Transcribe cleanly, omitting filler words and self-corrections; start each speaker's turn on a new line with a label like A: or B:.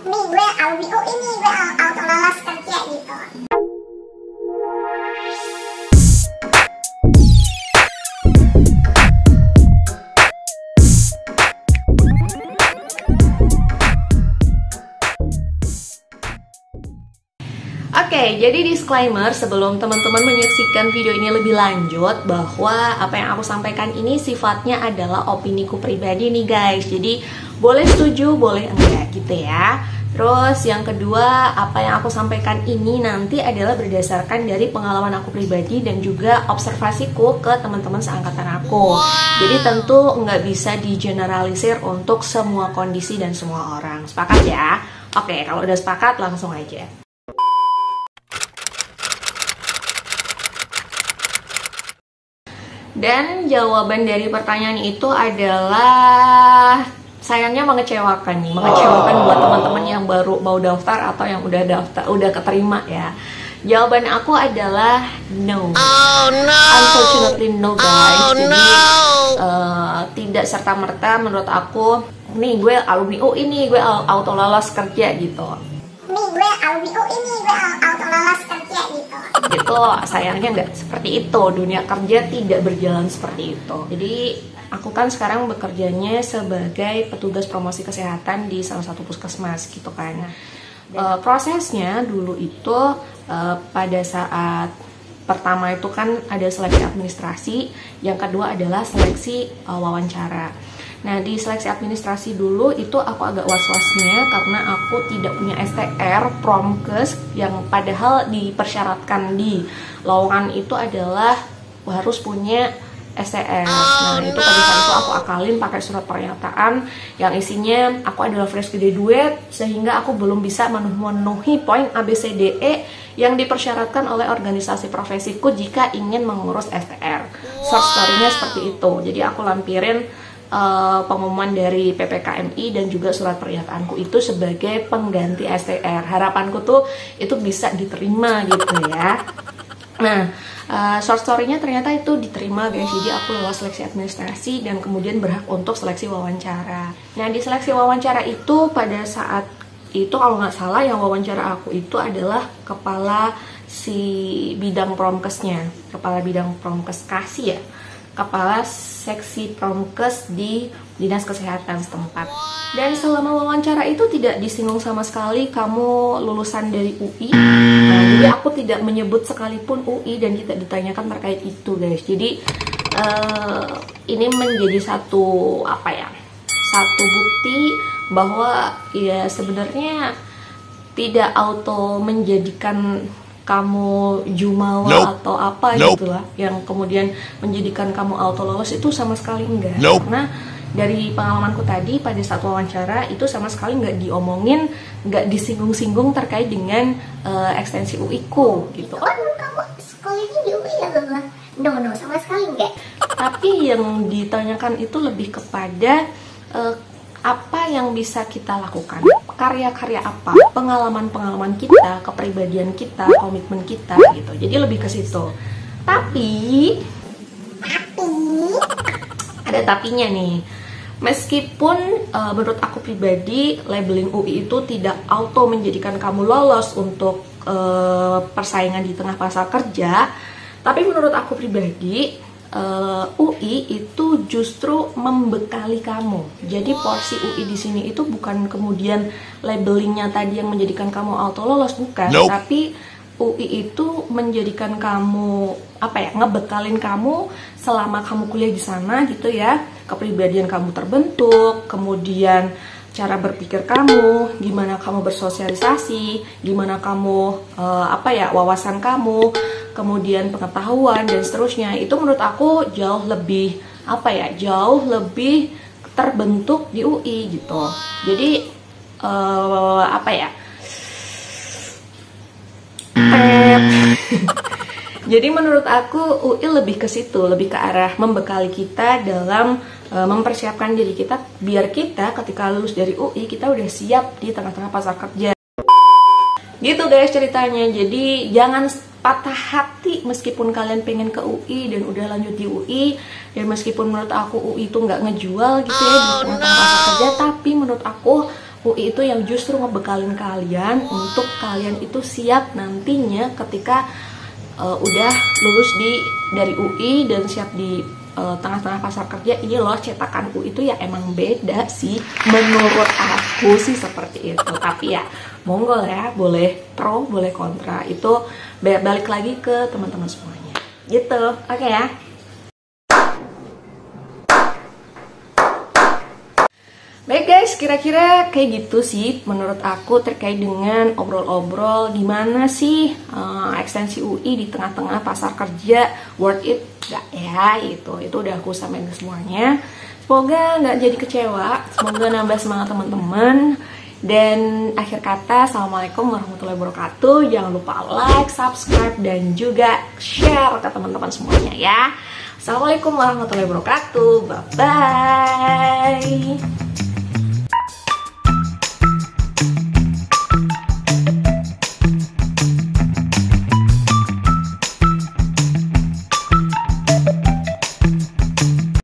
A: Nih gue alumni UI nih, gue auto lolos kerja gitu.
B: Oke, jadi disclaimer sebelum teman-teman menyaksikan video ini lebih lanjut, bahwa apa yang aku sampaikan ini sifatnya adalah opiniku pribadi nih guys. Jadi boleh setuju, boleh enggak gitu ya. Terus yang kedua, apa yang aku sampaikan ini nanti adalah berdasarkan dari pengalaman aku pribadi dan juga observasiku ke teman-teman seangkatan aku. Jadi tentu nggak bisa digeneralisir untuk semua kondisi dan semua orang. Sepakat ya? Oke, kalau udah sepakat langsung aja. Dan jawaban dari pertanyaan itu adalah sayangnya mengecewakan nih, mengecewakan buat teman-teman yang baru mau daftar atau yang udah daftar, udah keterima ya. Jawaban aku adalah no.
C: Oh no.
B: Unfortunately no guys.
C: Oh,
B: Jadi
C: no.
B: tidak serta-merta menurut aku, nih gue alumni UI nih, gue auto lolos kerja gitu.
A: Nih gue alumni UI nih, gue auto lolos kerja gitu.
B: Itu sayangnya nggak seperti itu. Dunia kerja tidak berjalan seperti itu. Jadi aku kan sekarang bekerjanya sebagai petugas promosi kesehatan di salah satu puskesmas gitu kan. Prosesnya dulu itu pada saat pertama itu kan ada seleksi administrasi, yang kedua adalah seleksi wawancara. Nah, di seleksi administrasi dulu itu aku agak was-wasnya karena aku tidak punya STR Promkes yang padahal dipersyaratkan di lowongan itu adalah harus punya STR. Nah, itu pada saat itu aku akalin pakai surat pernyataan yang isinya aku adalah fresh graduate sehingga aku belum bisa memenuhi poin ABCDE yang dipersyaratkan oleh organisasi profesiku jika ingin mengurus STR. Short story-nya seperti itu. Jadi aku lampirin pengumuman dari PPKMI dan juga surat pernyataanku itu sebagai pengganti STR. Harapanku tuh itu bisa diterima gitu ya. Nah, short story-nya ternyata itu diterima guys. Jadi aku lolos seleksi administrasi dan kemudian berhak untuk seleksi wawancara. Nah, di seleksi wawancara itu pada saat itu kalau nggak salah yang wawancara aku itu adalah kepala si bidang promkesnya, kepala bidang promkes Kasih ya, kepala seksi promkes di dinas kesehatan setempat. Dan selama wawancara itu tidak disinggung sama sekali kamu lulusan dari UI. Nah, jadi aku tidak menyebut sekalipun UI dan tidak ditanyakan terkait itu guys. Jadi ini menjadi satu satu bukti bahwa ya sebenarnya tidak auto menjadikan kamu jumawa atau apa gitu lah yang kemudian menjadikan kamu auto lolos, itu sama sekali enggak. Karena dari pengalamanku tadi pada saat wawancara itu sama sekali nggak diomongin, nggak disinggung-singgung terkait dengan ekstensi UI ku gitu.
A: Oh, kamu sekolahnya di UI ya Bang? No, sama sekali enggak.
B: Tapi yang ditanyakan itu lebih kepada apa yang bisa kita lakukan, karya-karya apa, pengalaman-pengalaman kita, kepribadian kita, komitmen kita gitu. Jadi lebih ke situ. Tapi ada tapinya nih. Meskipun menurut aku pribadi labeling UI itu tidak auto menjadikan kamu lolos untuk persaingan di tengah pasar kerja, tapi menurut aku pribadi UI itu justru membekali kamu. Jadi porsi UI di sini itu bukan kemudian labelingnya tadi yang menjadikan kamu auto lolos, bukan. Tapi UI itu menjadikan kamu ngebekalin kamu selama kamu kuliah di sana gitu ya. Kepribadian kamu terbentuk, kemudian cara berpikir kamu, gimana kamu bersosialisasi, gimana kamu wawasan kamu, kemudian pengetahuan dan seterusnya. Itu menurut aku jauh lebih terbentuk di UI gitu. Jadi jadi menurut aku UI lebih ke situ, lebih ke arah membekali kita dalam mempersiapkan diri kita biar kita ketika lulus dari UI kita udah siap di tengah-tengah pasar kerja. Gitu guys ceritanya. Jadi jangan patah hati meskipun kalian pengen ke UI dan udah lanjut di UI, dan meskipun menurut aku UI itu nggak ngejual gitu ya di tengah-tengah pasar kerja, tapi menurut aku UI itu yang justru ngebekalin kalian untuk kalian itu siap nantinya ketika udah lulus dari UI dan siap di tengah-tengah pasar kerja. Ini loh, cetakan UI itu ya emang beda sih, menurut aku sih seperti itu. Tapi ya monggo ya, boleh pro boleh kontra, itu balik lagi ke teman-teman semuanya gitu. Oke ya. Baik guys, kira-kira kayak gitu sih menurut aku terkait dengan obrol-obrol gimana sih ekstensi UI di tengah-tengah pasar kerja, worth it gak ya, itu udah aku sampaikan ke semuanya. Semoga nggak jadi kecewa, semoga nambah semangat teman-teman. Dan akhir kata, assalamualaikum warahmatullahi wabarakatuh. Jangan lupa like, subscribe, dan juga share ke teman-teman semuanya ya. Assalamualaikum warahmatullahi wabarakatuh. Bye bye.